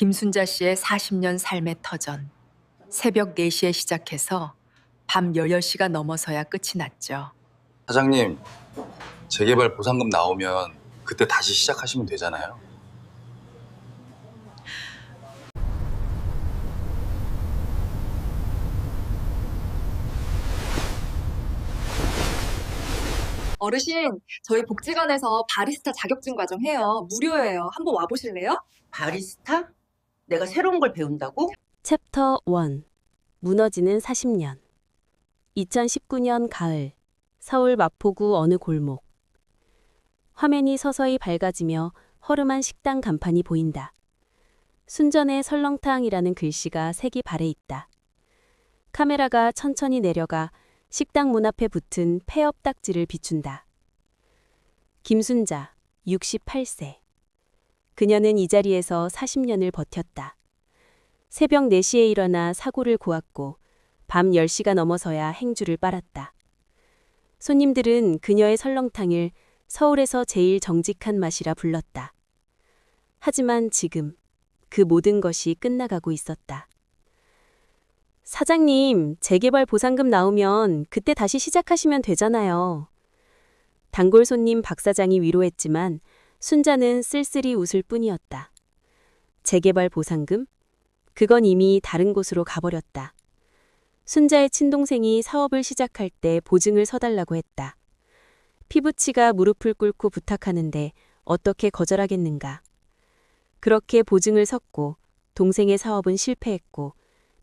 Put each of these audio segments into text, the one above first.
김순자 씨의 40년 삶의 터전. 새벽 4시에 시작해서 밤 8시가 넘어서야 끝이 났죠. 사장님, 재개발 보상금 나오면 그때 다시 시작하시면 되잖아요. 어르신, 저희 복지관에서 바리스타 자격증 과정 해요. 무료예요. 한번 와보실래요? 바리스타? 내가 새로운 걸 배운다고? 챕터 1. 무너지는 40년. 2019년 가을, 서울 마포구 어느 골목. 화면이 서서히 밝아지며 허름한 식당 간판이 보인다. 순전의 설렁탕이라는 글씨가 색이 발에 있다. 카메라가 천천히 내려가 식당 문 앞에 붙은 폐업 딱지를 비춘다. 김순자, 68세. 그녀는 이 자리에서 40년을 버텼다. 새벽 4시에 일어나 사고를 고았고 밤 10시가 넘어서야 행주를 빨았다. 손님들은 그녀의 설렁탕을 서울에서 제일 정직한 맛이라 불렀다. 하지만 지금 그 모든 것이 끝나가고 있었다. 사장님, 재개발 보상금 나오면 그때 다시 시작하시면 되잖아요. 단골 손님 박 사장이 위로했지만 순자는 쓸쓸히 웃을 뿐이었다. 재개발 보상금? 그건 이미 다른 곳으로 가버렸다. 순자의 친동생이 사업을 시작할 때 보증을 서달라고 했다. 피부치가 무릎을 꿇고 부탁하는데 어떻게 거절하겠는가. 그렇게 보증을 섰고 동생의 사업은 실패했고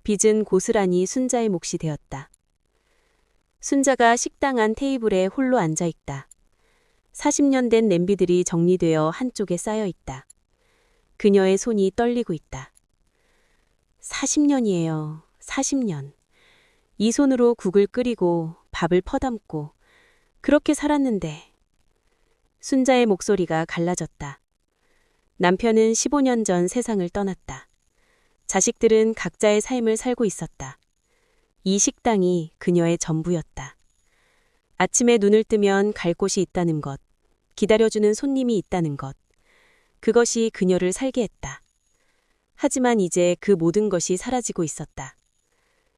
빚은 고스란히 순자의 몫이 되었다. 순자가 식당 안 테이블에 홀로 앉아있다. 40년 된 냄비들이 정리되어 한쪽에 쌓여있다. 그녀의 손이 떨리고 있다. 40년이에요. 40년. 이 손으로 국을 끓이고 밥을 퍼담고 그렇게 살았는데. 순자의 목소리가 갈라졌다. 남편은 15년 전 세상을 떠났다. 자식들은 각자의 삶을 살고 있었다. 이 식당이 그녀의 전부였다. 아침에 눈을 뜨면 갈 곳이 있다는 것, 기다려주는 손님이 있다는 것, 그것이 그녀를 살게 했다. 하지만 이제 그 모든 것이 사라지고 있었다.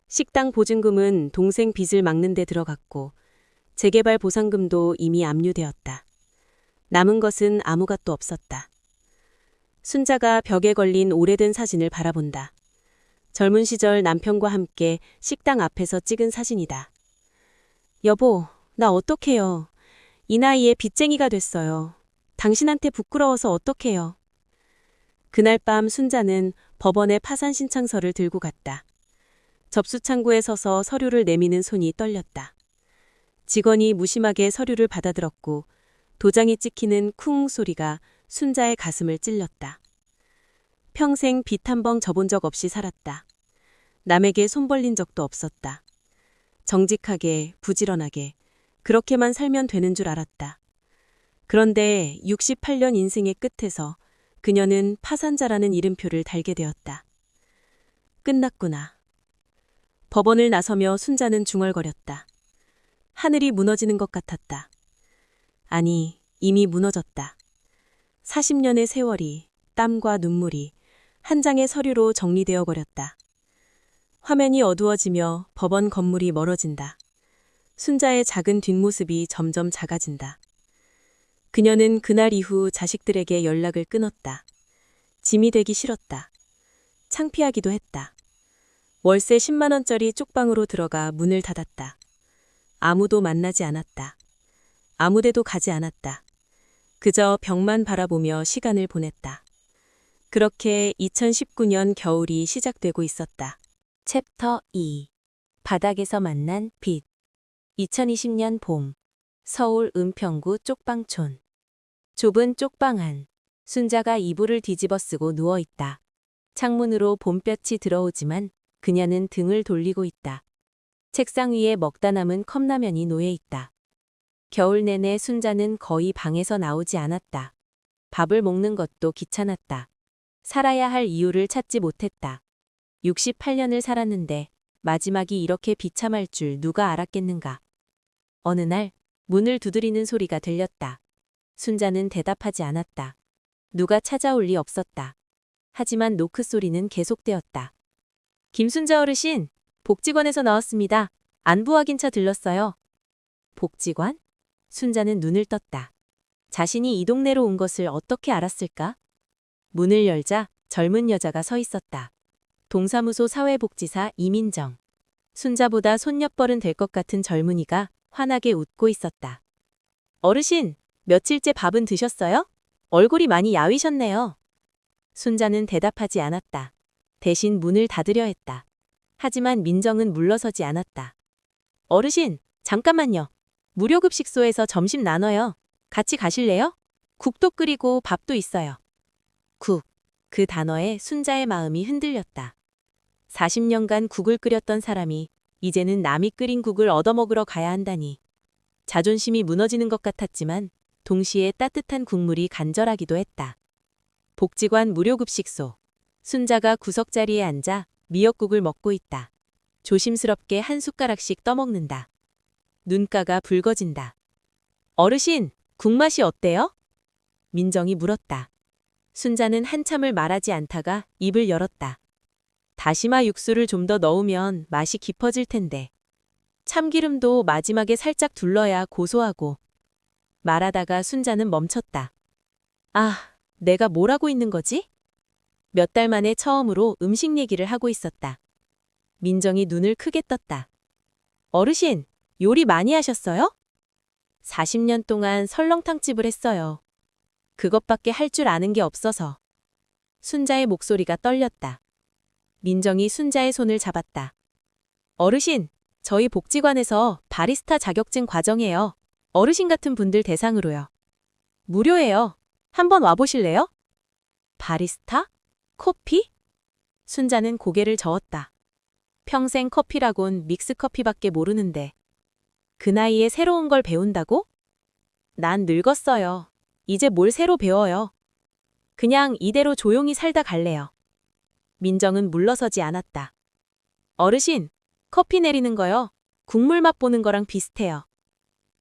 식당 보증금은 동생 빚을 막는 데 들어갔고 재개발 보상금도 이미 압류되었다. 남은 것은 아무것도 없었다. 순자가 벽에 걸린 오래된 사진을 바라본다. 젊은 시절 남편과 함께 식당 앞에서 찍은 사진이다. 여보, 나 어떡해요. 이 나이에 빚쟁이가 됐어요. 당신한테 부끄러워서 어떡해요. 그날 밤 순자는 법원에 파산 신청서를 들고 갔다. 접수창구에 서서 서류를 내미는 손이 떨렸다. 직원이 무심하게 서류를 받아들었고 도장이 찍히는 쿵 소리가 순자의 가슴을 찔렸다. 평생 빚 한 번 져본 적 없이 살았다. 남에게 손 벌린 적도 없었다. 정직하게, 부지런하게, 그렇게만 살면 되는 줄 알았다. 그런데 68년 인생의 끝에서 그녀는 파산자라는 이름표를 달게 되었다. 끝났구나. 법원을 나서며 순자는 중얼거렸다. 하늘이 무너지는 것 같았다. 아니, 이미 무너졌다. 40년의 세월이, 땀과 눈물이 한 장의 서류로 정리되어 버렸다. 화면이 어두워지며 법원 건물이 멀어진다. 순자의 작은 뒷모습이 점점 작아진다. 그녀는 그날 이후 자식들에게 연락을 끊었다. 짐이 되기 싫었다. 창피하기도 했다. 월세 10만 원짜리 쪽방으로 들어가 문을 닫았다. 아무도 만나지 않았다. 아무데도 가지 않았다. 그저 벽만 바라보며 시간을 보냈다. 그렇게 2019년 겨울이 시작되고 있었다. 챕터 2. 바닥에서 만난 빛. 2020년 봄. 서울 은평구 쪽방촌. 좁은 쪽방 안. 순자가 이불을 뒤집어 쓰고 누워있다. 창문으로 봄볕이 들어오지만 그녀는 등을 돌리고 있다. 책상 위에 먹다 남은 컵라면이 놓여있다. 겨울 내내 순자는 거의 방에서 나오지 않았다. 밥을 먹는 것도 귀찮았다. 살아야 할 이유를 찾지 못했다. 68년을 살았는데 마지막이 이렇게 비참할 줄 누가 알았겠는가. 어느 날 문을 두드리는 소리가 들렸다. 순자는 대답하지 않았다. 누가 찾아올 리 없었다. 하지만 노크 소리는 계속되었다. 김순자 어르신, 복지관에서 나왔습니다. 안부 확인차 들렀어요. 복지관? 순자는 눈을 떴다. 자신이 이 동네로 온 것을 어떻게 알았을까? 문을 열자 젊은 여자가 서 있었다. 동사무소 사회복지사 이민정. 순자보다 손녀뻘은 될 것 같은 젊은이가 환하게 웃고 있었다. 어르신, 며칠째 밥은 드셨어요? 얼굴이 많이 야위셨네요. 순자는 대답하지 않았다. 대신 문을 닫으려 했다. 하지만 민정은 물러서지 않았다. 어르신, 잠깐만요. 무료급식소에서 점심 나눠요. 같이 가실래요? 국도 끓이고 밥도 있어요. 국. 그 단어에 순자의 마음이 흔들렸다. 40년간 국을 끓였던 사람이 이제는 남이 끓인 국을 얻어먹으러 가야 한다니. 자존심이 무너지는 것 같았지만 동시에 따뜻한 국물이 간절하기도 했다. 복지관 무료급식소. 순자가 구석자리에 앉아 미역국을 먹고 있다. 조심스럽게 한 숟가락씩 떠먹는다. 눈가가 붉어진다. 어르신, 국맛이 어때요? 민정이 물었다. 순자는 한참을 말하지 않다가 입을 열었다. 다시마 육수를 좀 더 넣으면 맛이 깊어질 텐데. 참기름도 마지막에 살짝 둘러야 고소하고. 말하다가 순자는 멈췄다. 아, 내가 뭘 하고 있는 거지? 몇 달 만에 처음으로 음식 얘기를 하고 있었다. 민정이 눈을 크게 떴다. 어르신, 요리 많이 하셨어요? 40년 동안 설렁탕집을 했어요. 그것밖에 할 줄 아는 게 없어서. 순자의 목소리가 떨렸다. 민정이 순자의 손을 잡았다. 어르신, 저희 복지관에서 바리스타 자격증 과정이에요. 어르신 같은 분들 대상으로요. 무료예요. 한번 와보실래요? 바리스타? 커피? 순자는 고개를 저었다. 평생 커피라곤 믹스커피밖에 모르는데. 그 나이에 새로운 걸 배운다고? 난 늙었어요. 이제 뭘 새로 배워요. 그냥 이대로 조용히 살다 갈래요. 민정은 물러서지 않았다. 어르신, 커피 내리는 거요. 국물 맛보는 거랑 비슷해요.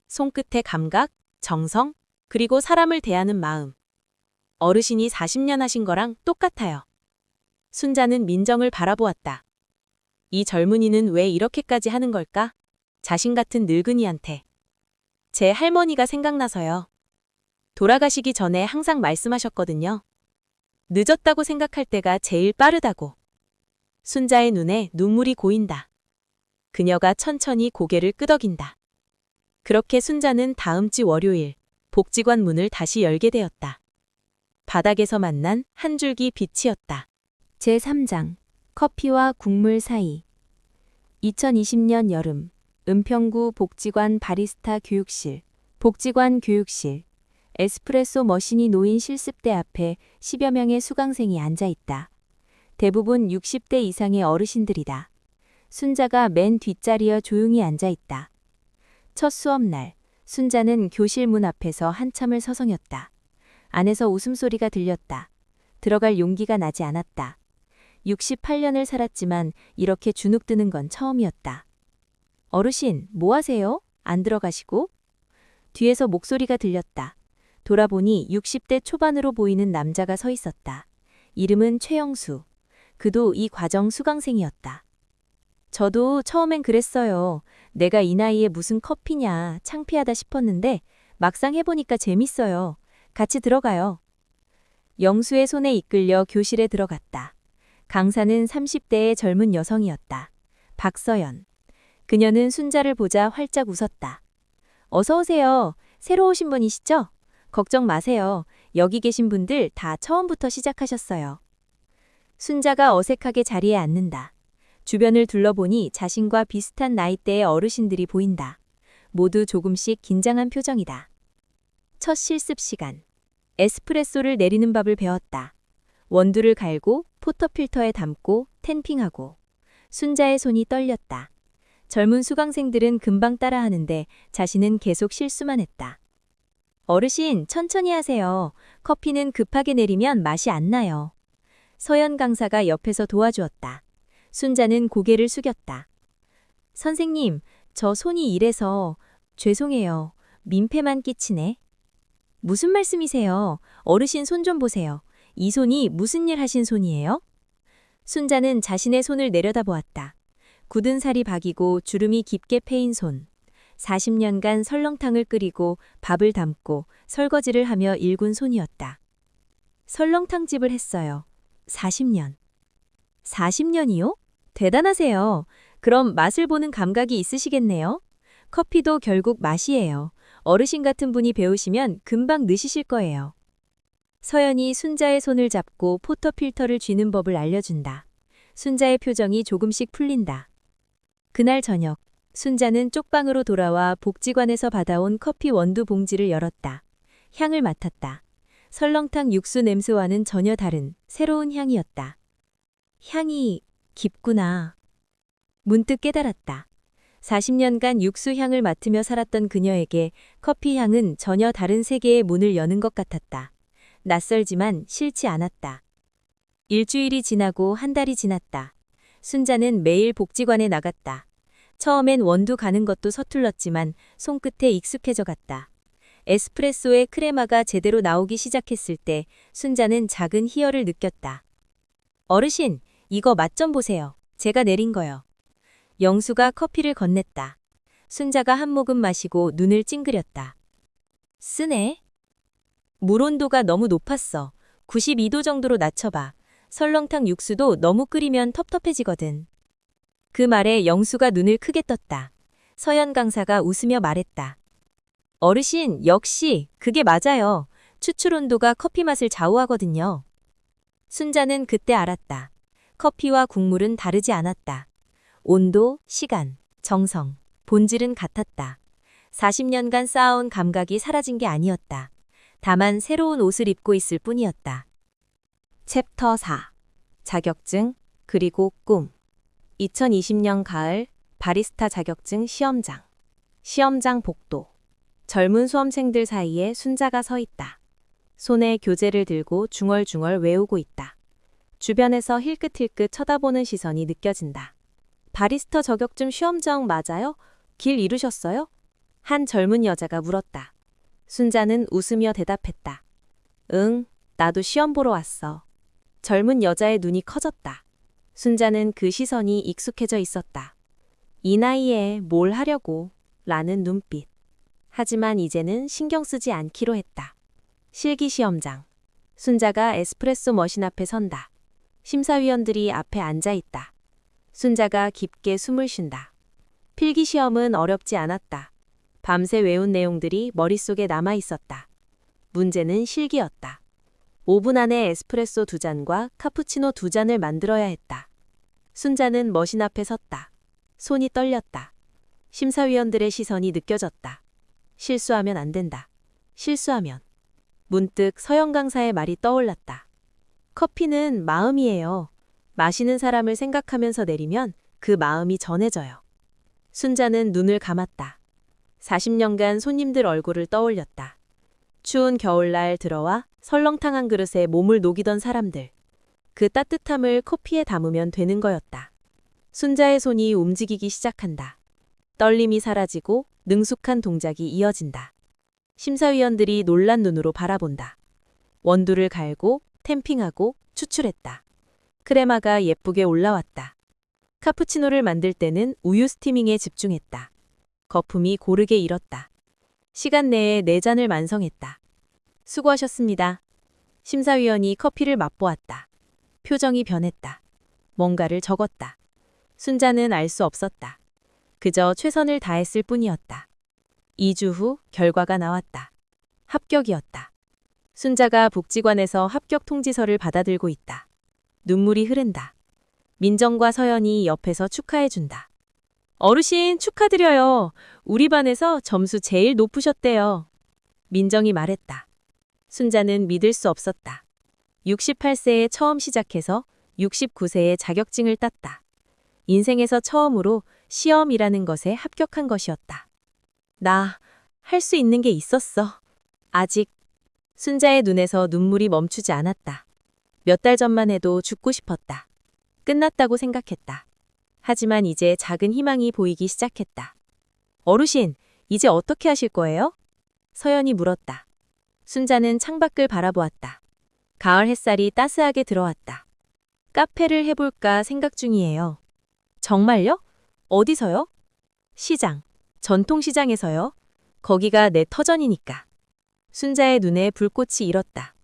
손끝의 감각, 정성, 그리고 사람을 대하는 마음. 어르신이 40년 하신 거랑 똑같아요. 순자는 민정을 바라보았다. 이 젊은이는 왜 이렇게까지 하는 걸까? 자신 같은 늙은이한테. 제 할머니가 생각나서요. 돌아가시기 전에 항상 말씀하셨거든요. 늦었다고 생각할 때가 제일 빠르다고. 순자의 눈에 눈물이 고인다. 그녀가 천천히 고개를 끄덕인다. 그렇게 순자는 다음 주 월요일 복지관 문을 다시 열게 되었다. 바닥에서 만난 한 줄기 빛이었다. 제3장 커피와 국물 사이. 2020년 여름 은평구 복지관 바리스타 교육실. 복지관 교육실. 에스프레소 머신이 놓인 실습대 앞에 10여 명의 수강생이 앉아 있다. 대부분 60대 이상의 어르신들이다. 순자가 맨 뒷자리에 조용히 앉아 있다. 첫 수업날, 순자는 교실 문 앞에서 한참을 서성였다. 안에서 웃음소리가 들렸다. 들어갈 용기가 나지 않았다. 68년을 살았지만 이렇게 주눅드는 건 처음이었다. 어르신, 뭐 하세요? 안 들어가시고? 뒤에서 목소리가 들렸다. 돌아보니 60대 초반으로 보이는 남자가 서 있었다. 이름은 최영수. 그도 이 과정 수강생이었다. 저도 처음엔 그랬어요. 내가 이 나이에 무슨 커피냐 창피하다 싶었는데 막상 해보니까 재밌어요. 같이 들어가요. 영수의 손에 이끌려 교실에 들어갔다. 강사는 30대의 젊은 여성이었다. 박서연. 그녀는 순자를 보자 활짝 웃었다. 어서 오세요. 새로 오신 분이시죠? 걱정 마세요. 여기 계신 분들 다 처음부터 시작하셨어요. 순자가 어색하게 자리에 앉는다. 주변을 둘러보니 자신과 비슷한 나이대의 어르신들이 보인다. 모두 조금씩 긴장한 표정이다. 첫 실습 시간. 에스프레소를 내리는 법을 배웠다. 원두를 갈고 포터필터에 담고 텐핑하고. 순자의 손이 떨렸다. 젊은 수강생들은 금방 따라하는데 자신은 계속 실수만 했다. 어르신, 천천히 하세요. 커피는 급하게 내리면 맛이 안 나요. 서연 강사가 옆에서 도와주었다. 순자는 고개를 숙였다. 선생님, 저 손이 이래서 죄송해요. 민폐만 끼치네. 무슨 말씀이세요? 어르신 손 좀 보세요. 이 손이 무슨 일 하신 손이에요? 순자는 자신의 손을 내려다보았다. 굳은 살이 박이고 주름이 깊게 패인 손. 40년간 설렁탕을 끓이고 밥을 담고 설거지를 하며 일군 손이었다. 설렁탕집을 했어요. 40년. 40년이요? 대단하세요. 그럼 맛을 보는 감각이 있으시겠네요. 커피도 결국 맛이에요. 어르신 같은 분이 배우시면 금방 느시실 거예요. 서연이 순자의 손을 잡고 포터필터를 쥐는 법을 알려준다. 순자의 표정이 조금씩 풀린다. 그날 저녁, 순자는 쪽방으로 돌아와 복지관에서 받아온 커피 원두 봉지를 열었다. 향을 맡았다. 설렁탕 육수 냄새와는 전혀 다른 새로운 향이었다. 향이 깊구나. 문득 깨달았다. 40년간 육수 향을 맡으며 살았던 그녀에게 커피 향은 전혀 다른 세계의 문을 여는 것 같았다. 낯설지만 싫지 않았다. 일주일이 지나고 한 달이 지났다. 순자는 매일 복지관에 나갔다. 처음엔 원두 가는 것도 서툴렀지만 손끝에 익숙해져 갔다. 에스프레소의 크레마가 제대로 나오기 시작했을 때 순자는 작은 희열을 느꼈다. 어르신, 이거 맛 좀 보세요. 제가 내린 거요. 영수가 커피를 건넸다. 순자가 한 모금 마시고 눈을 찡그렸다. 쓰네. 물 온도가 너무 높았어. 92도 정도로 낮춰봐. 설렁탕 육수도 너무 끓이면 텁텁해지거든. 그 말에 영수가 눈을 크게 떴다. 서연 강사가 웃으며 말했다. 어르신, 역시 그게 맞아요. 추출 온도가 커피 맛을 좌우하거든요. 순자는 그때 알았다. 커피와 국물은 다르지 않았다. 온도, 시간, 정성, 본질은 같았다. 40년간 쌓아온 감각이 사라진 게 아니었다. 다만 새로운 옷을 입고 있을 뿐이었다. 챕터 4. 자격증, 그리고 꿈. 2020년 가을 바리스타 자격증 시험장. 시험장 복도. 젊은 수험생들 사이에 순자가 서 있다. 손에 교재를 들고 중얼중얼 외우고 있다. 주변에서 힐끗힐끗 쳐다보는 시선이 느껴진다. 바리스타 자격증 시험장 맞아요? 길 잃으셨어요? 한 젊은 여자가 물었다. 순자는 웃으며 대답했다. 응, 나도 시험 보러 왔어. 젊은 여자의 눈이 커졌다. 순자는 그 시선이 익숙해져 있었다. 이 나이에 뭘 하려고? 라는 눈빛. 하지만 이제는 신경 쓰지 않기로 했다. 실기시험장. 순자가 에스프레소 머신 앞에 선다. 심사위원들이 앞에 앉아 있다. 순자가 깊게 숨을 쉰다. 필기시험은 어렵지 않았다. 밤새 외운 내용들이 머릿속에 남아 있었다. 문제는 실기였다. 5분 안에 에스프레소 2잔과 카푸치노 2잔을 만들어야 했다. 순자는 머신 앞에 섰다. 손이 떨렸다. 심사위원들의 시선이 느껴졌다. 실수하면 안 된다. 실수하면. 문득 서영 강사의 말이 떠올랐다. 커피는 마음이에요. 마시는 사람을 생각하면서 내리면 그 마음이 전해져요. 순자는 눈을 감았다. 40년간 손님들 얼굴을 떠올렸다. 추운 겨울날 들어와 설렁탕 한 그릇에 몸을 녹이던 사람들. 그 따뜻함을 커피에 담으면 되는 거였다. 순자의 손이 움직이기 시작한다. 떨림이 사라지고 능숙한 동작이 이어진다. 심사위원들이 놀란 눈으로 바라본다. 원두를 갈고 탬핑하고 추출했다. 크레마가 예쁘게 올라왔다. 카푸치노를 만들 때는 우유 스티밍에 집중했다. 거품이 고르게 일었다. 시간 내에 4잔을 완성했다. 수고하셨습니다. 심사위원이 커피를 맛보았다. 표정이 변했다. 뭔가를 적었다. 순자는 알 수 없었다. 그저 최선을 다했을 뿐이었다. 2주 후 결과가 나왔다. 합격이었다. 순자가 복지관에서 합격 통지서를 받아들고 있다. 눈물이 흐른다. 민정과 서연이 옆에서 축하해준다. 어르신 축하드려요. 우리 반에서 점수 제일 높으셨대요. 민정이 말했다. 순자는 믿을 수 없었다. 68세에 처음 시작해서 69세에 자격증을 땄다. 인생에서 처음으로 시험이라는 것에 합격한 것이었다. 나 할 수 있는 게 있었어. 아직. 순자의 눈에서 눈물이 멈추지 않았다. 몇 달 전만 해도 죽고 싶었다. 끝났다고 생각했다. 하지만 이제 작은 희망이 보이기 시작했다. 어르신, 이제 어떻게 하실 거예요? 서연이 물었다. 순자는 창밖을 바라보았다. 가을 햇살이 따스하게 들어왔다. 카페를 해볼까 생각 중이에요. 정말요? 어디서요? 시장, 전통시장에서요? 거기가 내 터전이니까. 순자의 눈에 불꽃이 일었다.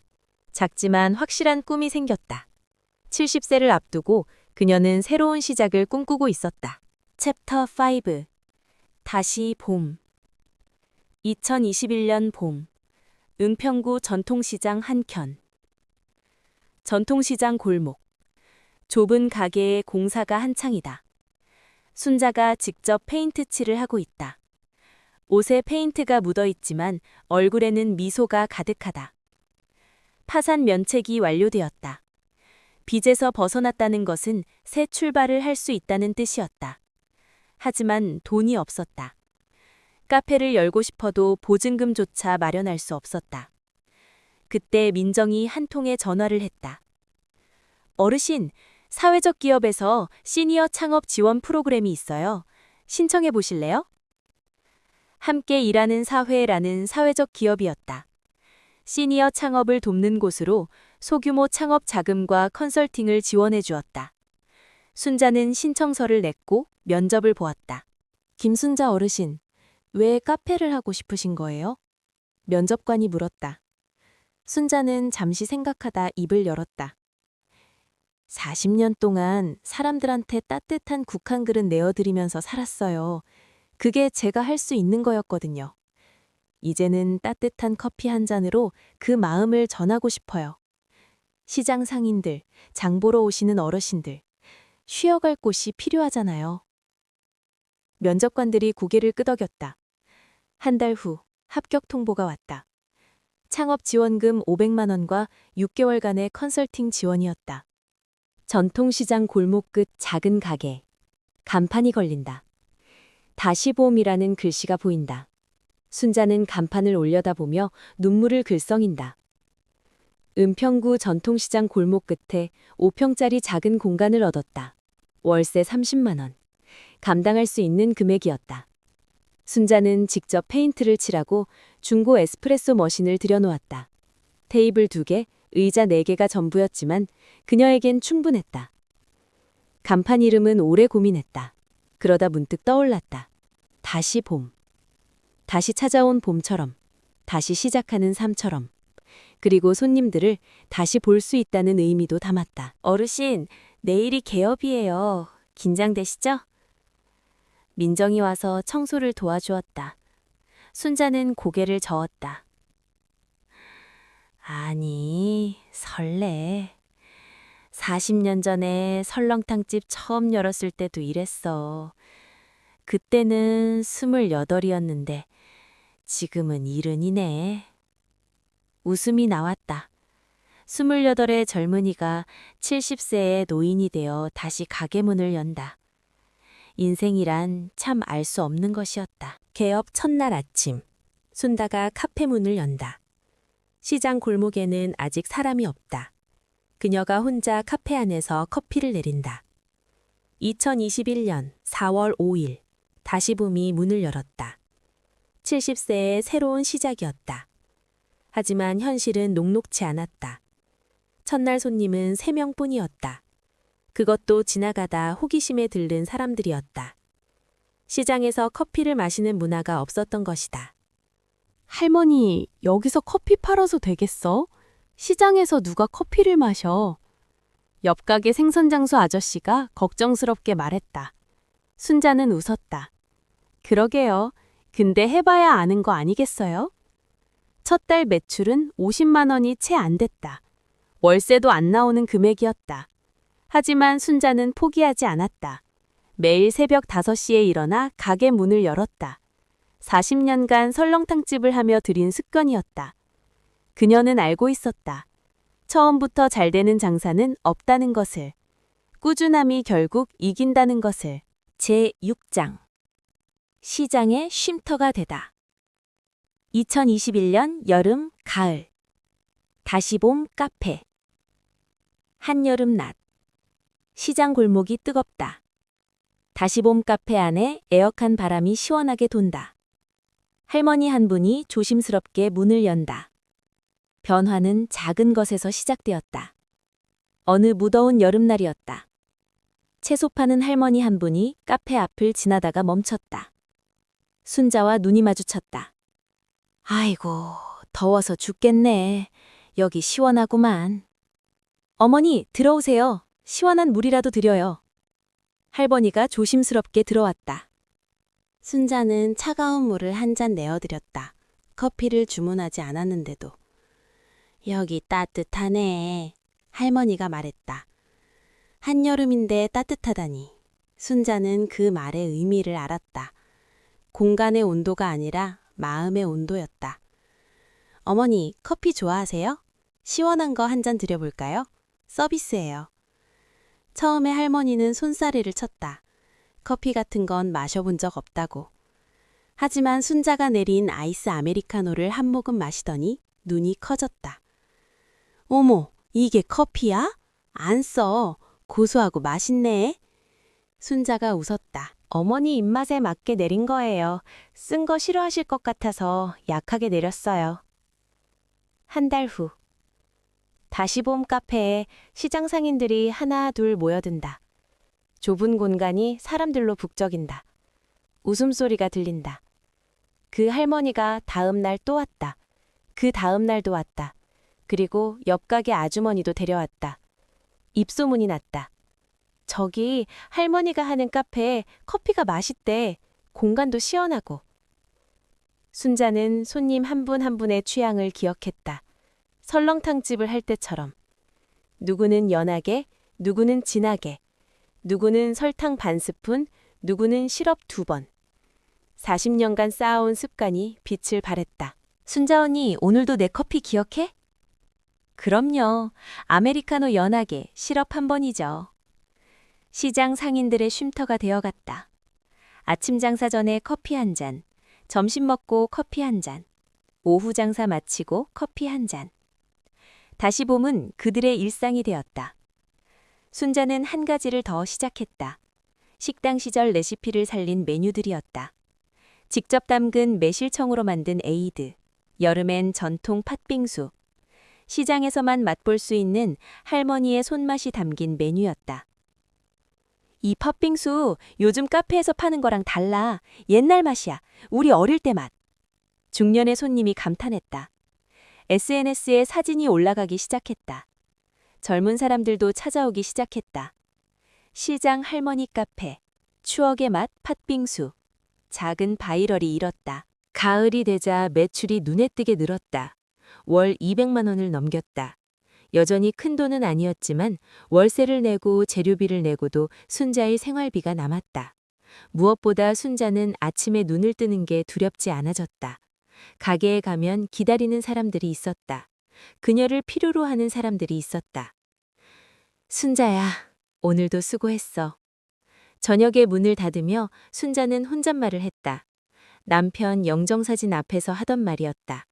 작지만 확실한 꿈이 생겼다. 70세를 앞두고 그녀는 새로운 시작을 꿈꾸고 있었다. 챕터 5. 다시 봄. 2021년 봄. 은평구 전통시장 한켠. 전통시장 골목. 좁은 가게에 공사가 한창이다. 순자가 직접 페인트 칠을 하고 있다. 옷에 페인트가 묻어 있지만 얼굴에는 미소가 가득하다. 파산 면책이 완료되었다. 빚에서 벗어났다는 것은 새 출발을 할 수 있다는 뜻이었다. 하지만 돈이 없었다. 카페를 열고 싶어도 보증금조차 마련할 수 없었다. 그때 민정이 한 통의 전화를 했다. 어르신, 사회적 기업에서 시니어 창업 지원 프로그램이 있어요. 신청해 보실래요? 함께 일하는 사회라는 사회적 기업이었다. 시니어 창업을 돕는 곳으로 소규모 창업 자금과 컨설팅을 지원해 주었다. 순자는 신청서를 냈고 면접을 보았다. 김순자 어르신, 왜 카페를 하고 싶으신 거예요? 면접관이 물었다. 순자는 잠시 생각하다 입을 열었다. 40년 동안 사람들한테 따뜻한 국 한 그릇 내어드리면서 살았어요. 그게 제가 할 수 있는 거였거든요. 이제는 따뜻한 커피 한 잔으로 그 마음을 전하고 싶어요. 시장 상인들, 장 보러 오시는 어르신들, 쉬어갈 곳이 필요하잖아요. 면접관들이 고개를 끄덕였다. 한 달 후 합격 통보가 왔다. 창업 지원금 500만 원과 6개월간의 컨설팅 지원이었다. 전통시장 골목 끝 작은 가게. 간판이 걸린다. 다시 봄이라는 글씨가 보인다. 순자는 간판을 올려다보며 눈물을 글썽인다. 은평구 전통시장 골목 끝에 5평짜리 작은 공간을 얻었다. 월세 30만 원. 감당할 수 있는 금액이었다. 순자는 직접 페인트를 칠하고 중고 에스프레소 머신을 들여놓았다. 테이블 2개, 의자 4개가 전부였지만 그녀에겐 충분했다. 간판 이름은 오래 고민했다. 그러다 문득 떠올랐다. 다시 봄. 다시 찾아온 봄처럼. 다시 시작하는 삶처럼. 그리고 손님들을 다시 볼 수 있다는 의미도 담았다. 어르신, 내일이 개업이에요. 긴장되시죠? 민정이 와서 청소를 도와주었다. 순자는 고개를 저었다. 아니, 설레. 40년 전에 설렁탕집 처음 열었을 때도 이랬어. 그때는 28이었는데 지금은 70이네. 웃음이 나왔다. 28의 젊은이가 70세의 노인이 되어 다시 가게 문을 연다. 인생이란 참 알 수 없는 것이었다. 개업 첫날 아침, 순다가 카페 문을 연다. 시장 골목에는 아직 사람이 없다. 그녀가 혼자 카페 안에서 커피를 내린다. 2021년 4월 5일, 다시 봄이 문을 열었다. 70세의 새로운 시작이었다. 하지만 현실은 녹록치 않았다. 첫날 손님은 3명뿐이었다. 그것도 지나가다 호기심에 들른 사람들이었다. 시장에서 커피를 마시는 문화가 없었던 것이다. 할머니, 여기서 커피 팔아서 되겠어? 시장에서 누가 커피를 마셔? 옆 가게 생선장수 아저씨가 걱정스럽게 말했다. 순자는 웃었다. 그러게요. 근데 해봐야 아는 거 아니겠어요? 첫 달 매출은 50만 원이 채 안 됐다. 월세도 안 나오는 금액이었다. 하지만 순자는 포기하지 않았다. 매일 새벽 5시에 일어나 가게 문을 열었다. 40년간 설렁탕집을 하며 들인 습관이었다. 그녀는 알고 있었다. 처음부터 잘 되는 장사는 없다는 것을. 꾸준함이 결국 이긴다는 것을. 제6장. 시장의 쉼터가 되다. 2021년 여름, 가을. 다시 봄 카페. 한여름 낮. 시장 골목이 뜨겁다. 다시 봄 카페 안에 에어컨 바람이 시원하게 돈다. 할머니 한 분이 조심스럽게 문을 연다. 변화는 작은 것에서 시작되었다. 어느 무더운 여름날이었다. 채소 파는 할머니 한 분이 카페 앞을 지나다가 멈췄다. 순자와 눈이 마주쳤다. 아이고, 더워서 죽겠네. 여기 시원하구만. 어머니, 들어오세요. 시원한 물이라도 드려요. 할머니가 조심스럽게 들어왔다. 순자는 차가운 물을 한 잔 내어드렸다. 커피를 주문하지 않았는데도. 여기 따뜻하네. 할머니가 말했다. 한여름인데 따뜻하다니. 순자는 그 말의 의미를 알았다. 공간의 온도가 아니라 마음의 온도였다. 어머니, 커피 좋아하세요? 시원한 거 한 잔 드려볼까요? 서비스예요. 처음에 할머니는 손사래를 쳤다. 커피 같은 건 마셔본 적 없다고. 하지만 순자가 내린 아이스 아메리카노를 한 모금 마시더니 눈이 커졌다. 어머, 이게 커피야? 안 써. 고소하고 맛있네. 순자가 웃었다. 어머니 입맛에 맞게 내린 거예요. 쓴 거 싫어하실 것 같아서 약하게 내렸어요. 한 달 후. 다시 봄 카페에 시장 상인들이 하나 둘 모여든다. 좁은 공간이 사람들로 북적인다. 웃음소리가 들린다. 그 할머니가 다음 날 또 왔다. 그 다음 날도 왔다. 그리고 옆 가게 아주머니도 데려왔다. 입소문이 났다. 저기 할머니가 하는 카페에 커피가 맛있대. 공간도 시원하고. 순자는 손님 한 분 한 분의 취향을 기억했다. 설렁탕집을 할 때처럼. 누구는 연하게, 누구는 진하게, 누구는 설탕 반 스푼, 누구는 시럽 2번. 40년간 쌓아온 습관이 빛을 발했다. 순자 언니, 오늘도 내 커피 기억해? 그럼요. 아메리카노 연하게, 시럽 1번이죠. 시장 상인들의 쉼터가 되어갔다. 아침 장사 전에 커피 한 잔, 점심 먹고 커피 한 잔, 오후 장사 마치고 커피 한 잔. 다시 봄은 그들의 일상이 되었다. 순자는 한 가지를 더 시작했다. 식당 시절 레시피를 살린 메뉴들이었다. 직접 담근 매실청으로 만든 에이드, 여름엔 전통 팥빙수, 시장에서만 맛볼 수 있는 할머니의 손맛이 담긴 메뉴였다. 이 팥빙수 요즘 카페에서 파는 거랑 달라. 옛날 맛이야. 우리 어릴 때 맛. 중년의 손님이 감탄했다. SNS에 사진이 올라가기 시작했다. 젊은 사람들도 찾아오기 시작했다. 시장 할머니 카페, 추억의 맛 팥빙수. 작은 바이럴이 일었다. 가을이 되자 매출이 눈에 띄게 늘었다. 월 200만 원을 넘겼다. 여전히 큰 돈은 아니었지만 월세를 내고 재료비를 내고도 순자의 생활비가 남았다. 무엇보다 순자는 아침에 눈을 뜨는 게 두렵지 않아졌다. 가게에 가면 기다리는 사람들이 있었다. 그녀를 필요로 하는 사람들이 있었다. 순자야, 오늘도 수고했어. 저녁에 문을 닫으며 순자는 혼잣말을 했다. 남편 영정사진 앞에서 하던 말이었다.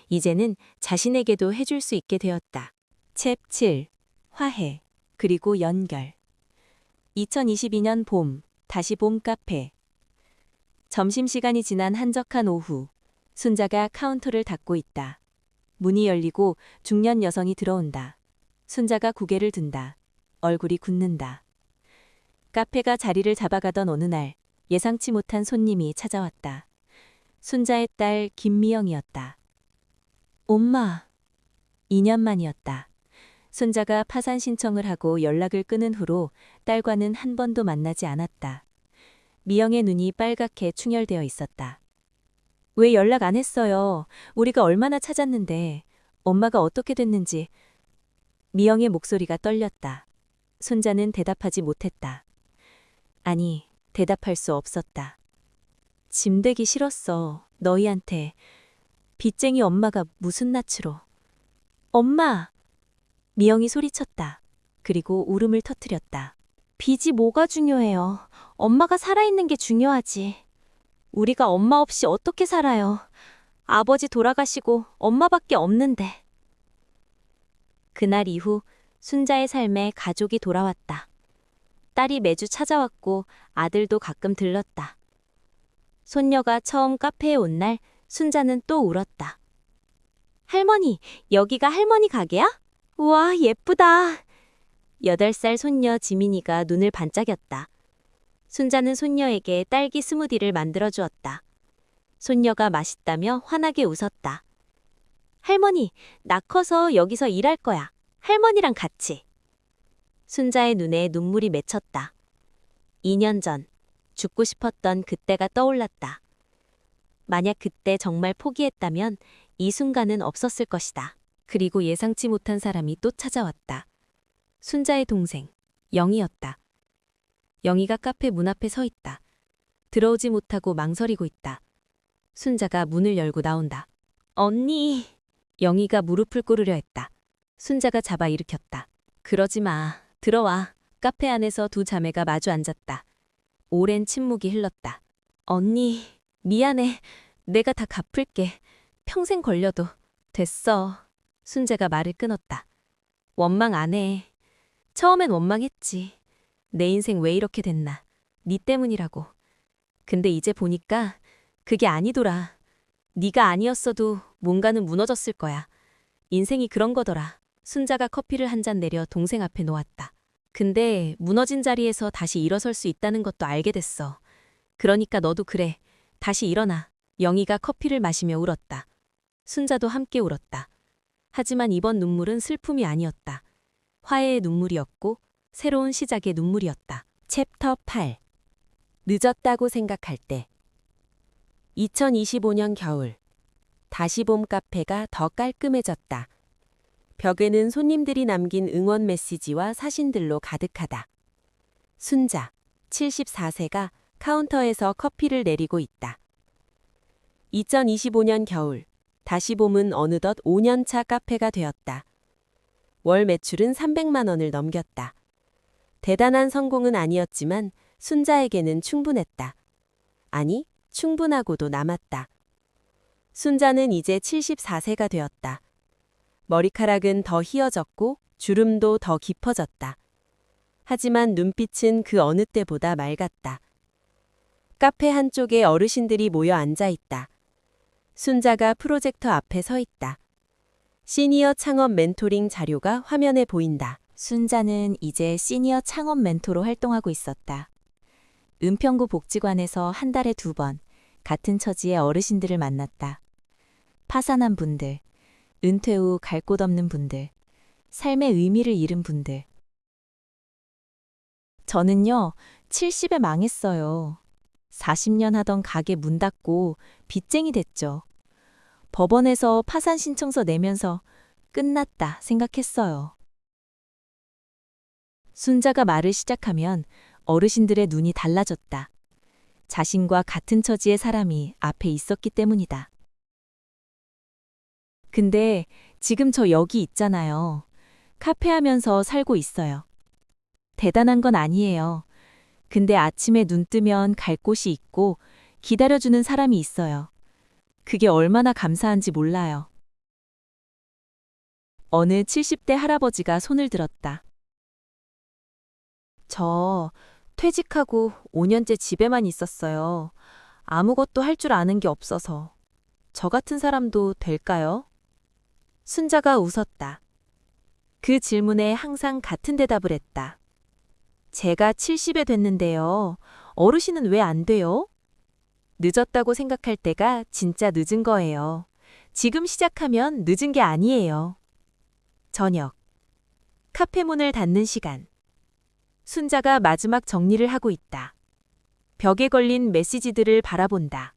이제는 자신에게도 해줄 수 있게 되었다. 챕 7. 화해, 그리고 연결. 2022년 봄, 다시 봄 카페. 점심시간이 지난 한적한 오후, 순자가 카운터를 닫고 있다. 문이 열리고 중년 여성이 들어온다. 순자가 고개를 든다. 얼굴이 굳는다. 카페가 자리를 잡아가던 어느 날, 예상치 못한 손님이 찾아왔다. 순자의 딸 김미영이었다. 엄마. 2년 만이었다. 순자가 파산 신청을 하고 연락을 끊은 후로 딸과는 한 번도 만나지 않았다. 미영의 눈이 빨갛게 충혈되어 있었다. 왜 연락 안 했어요? 우리가 얼마나 찾았는데. 엄마가 어떻게 됐는지. 미영의 목소리가 떨렸다. 순자는 대답하지 못했다. 아니, 대답할 수 없었다. 짐되기 싫었어. 너희한테. 빚쟁이 엄마가 무슨 낯으로. 엄마! 미영이 소리쳤다. 그리고 울음을 터뜨렸다. 빚이 뭐가 중요해요. 엄마가 살아있는 게 중요하지. 우리가 엄마 없이 어떻게 살아요. 아버지 돌아가시고 엄마밖에 없는데. 그날 이후 순자의 삶에 가족이 돌아왔다. 딸이 매주 찾아왔고 아들도 가끔 들렀다. 손녀가 처음 카페에 온 날 순자는 또 울었다. 할머니, 여기가 할머니 가게야? 우와, 예쁘다. 8살 손녀 지민이가 눈을 반짝였다. 순자는 손녀에게 딸기 스무디를 만들어 주었다. 손녀가 맛있다며 환하게 웃었다. 할머니, 나 커서 여기서 일할 거야. 할머니랑 같이. 순자의 눈에 눈물이 맺혔다. 2년 전, 죽고 싶었던 그때가 떠올랐다. 만약 그때 정말 포기했다면 이 순간은 없었을 것이다. 그리고 예상치 못한 사람이 또 찾아왔다. 순자의 동생, 영희였다. 영희가 카페 문 앞에 서 있다. 들어오지 못하고 망설이고 있다. 순자가 문을 열고 나온다. 언니. 영희가 무릎을 꿇으려 했다. 순자가 잡아 일으켰다. 그러지 마. 들어와. 카페 안에서 두 자매가 마주 앉았다. 오랜 침묵이 흘렀다. 언니, 미안해. 내가 다 갚을게. 평생 걸려도. 됐어. 순자가 말을 끊었다. 원망 안 해. 처음엔 원망했지. 내 인생 왜 이렇게 됐나. 네 때문이라고. 근데 이제 보니까 그게 아니더라. 네가 아니었어도 뭔가는 무너졌을 거야. 인생이 그런 거더라. 순자가 커피를 한 잔 내려 동생 앞에 놓았다. 근데 무너진 자리에서 다시 일어설 수 있다는 것도 알게 됐어. 그러니까 너도 그래. 다시 일어나. 영희가 커피를 마시며 울었다. 순자도 함께 울었다. 하지만 이번 눈물은 슬픔이 아니었다. 화해의 눈물이었고 새로운 시작의 눈물이었다. 챕터 8. 늦었다고 생각할 때. 2025년 겨울. 다시 봄 카페가 더 깔끔해졌다. 벽에는 손님들이 남긴 응원 메시지와 사진들로 가득하다. 순자, 74세가 카운터에서 커피를 내리고 있다. 2025년 겨울. 다시 봄은 어느덧 5년차 카페가 되었다. 월 매출은 300만 원을 넘겼다. 대단한 성공은 아니었지만 순자에게는 충분했다. 아니, 충분하고도 남았다. 순자는 이제 74세가 되었다. 머리카락은 더 휘어졌고 주름도 더 깊어졌다. 하지만 눈빛은 그 어느 때보다 맑았다. 카페 한쪽에 어르신들이 모여 앉아 있다. 순자가 프로젝터 앞에 서 있다. 시니어 창업 멘토링 자료가 화면에 보인다. 순자는 이제 시니어 창업 멘토로 활동하고 있었다. 은평구 복지관에서 한 달에 2번 같은 처지의 어르신들을 만났다. 파산한 분들, 은퇴 후 갈 곳 없는 분들, 삶의 의미를 잃은 분들. 저는요, 70에 망했어요. 40년 하던 가게 문 닫고 빚쟁이 됐죠. 법원에서 파산 신청서 내면서 끝났다 생각했어요. 순자가 말을 시작하면 어르신들의 눈이 달라졌다. 자신과 같은 처지의 사람이 앞에 있었기 때문이다. 근데 지금 저 여기 있잖아요. 카페 하면서 살고 있어요. 대단한 건 아니에요. 근데 아침에 눈 뜨면 갈 곳이 있고 기다려주는 사람이 있어요. 그게 얼마나 감사한지 몰라요. 어느 70대 할아버지가 손을 들었다. 저 퇴직하고 5년째 집에만 있었어요. 아무것도 할 줄 아는 게 없어서. 저 같은 사람도 될까요? 순자가 웃었다. 그 질문에 항상 같은 대답을 했다. 제가 70에 됐는데요. 어르신은 왜 안 돼요? 늦었다고 생각할 때가 진짜 늦은 거예요. 지금 시작하면 늦은 게 아니에요. 저녁. 카페 문을 닫는 시간. 순자가 마지막 정리를 하고 있다. 벽에 걸린 메시지들을 바라본다.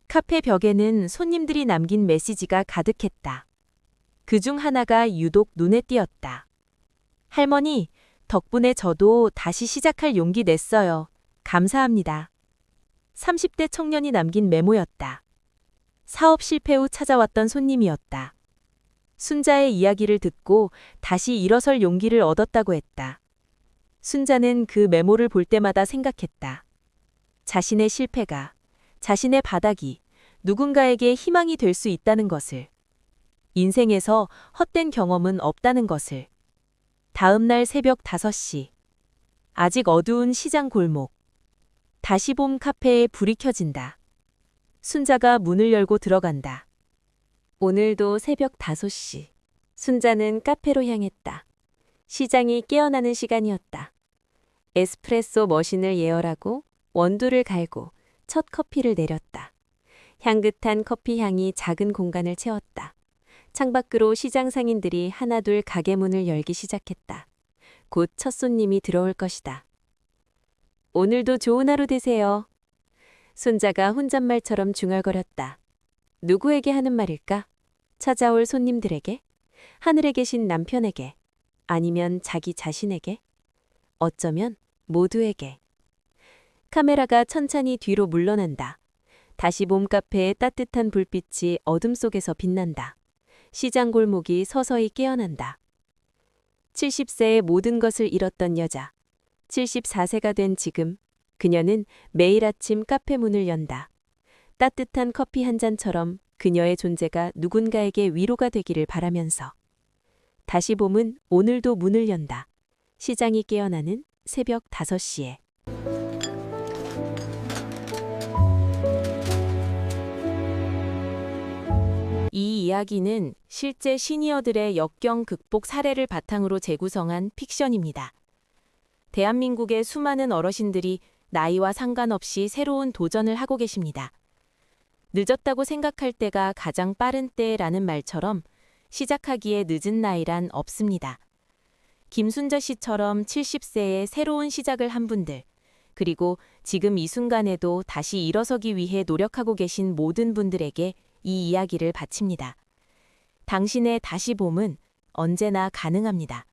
카페 벽에는 손님들이 남긴 메시지가 가득했다. 그중 하나가 유독 눈에 띄었다. 할머니, 덕분에 저도 다시 시작할 용기 냈어요. 감사합니다. 30대 청년이 남긴 메모였다. 사업 실패 후 찾아왔던 손님이었다. 순자의 이야기를 듣고 다시 일어설 용기를 얻었다고 했다. 순자는 그 메모를 볼 때마다 생각했다. 자신의 실패가, 자신의 바닥이 누군가에게 희망이 될 수 있다는 것을. 인생에서 헛된 경험은 없다는 것을. 다음 날 새벽 5시. 아직 어두운 시장 골목. 다시 봄 카페에 불이 켜진다. 순자가 문을 열고 들어간다. 오늘도 새벽 5시. 순자는 카페로 향했다. 시장이 깨어나는 시간이었다. 에스프레소 머신을 예열하고 원두를 갈고 첫 커피를 내렸다. 향긋한 커피 향이 작은 공간을 채웠다. 창밖으로 시장 상인들이 하나둘 가게 문을 열기 시작했다. 곧 첫 손님이 들어올 것이다. 오늘도 좋은 하루 되세요. 순자가 혼잣말처럼 중얼거렸다. 누구에게 하는 말일까? 찾아올 손님들에게? 하늘에 계신 남편에게? 아니면 자기 자신에게? 어쩌면 모두에게. 카메라가 천천히 뒤로 물러난다. 다시 몸카페의 따뜻한 불빛이 어둠 속에서 빛난다. 시장 골목이 서서히 깨어난다. 70세의 모든 것을 잃었던 여자. 74세가 된 지금 그녀는 매일 아침 카페 문을 연다. 따뜻한 커피 한 잔처럼 그녀의 존재가 누군가에게 위로가 되기를 바라면서. 다시 봄은 오늘도 문을 연다. 시장이 깨어나는 새벽 5시에. 이 이야기는 실제 시니어들의 역경 극복 사례를 바탕으로 재구성한 픽션입니다. 대한민국의 수많은 어르신들이 나이와 상관없이 새로운 도전을 하고 계십니다. 늦었다고 생각할 때가 가장 빠른 때라는 말처럼 시작하기에 늦은 나이란 없습니다. 김순자 씨처럼 70세에 새로운 시작을 한 분들, 그리고 지금 이 순간에도 다시 일어서기 위해 노력하고 계신 모든 분들에게 이 이야기를 바칩니다. 당신의 다시 봄은 언제나 가능합니다.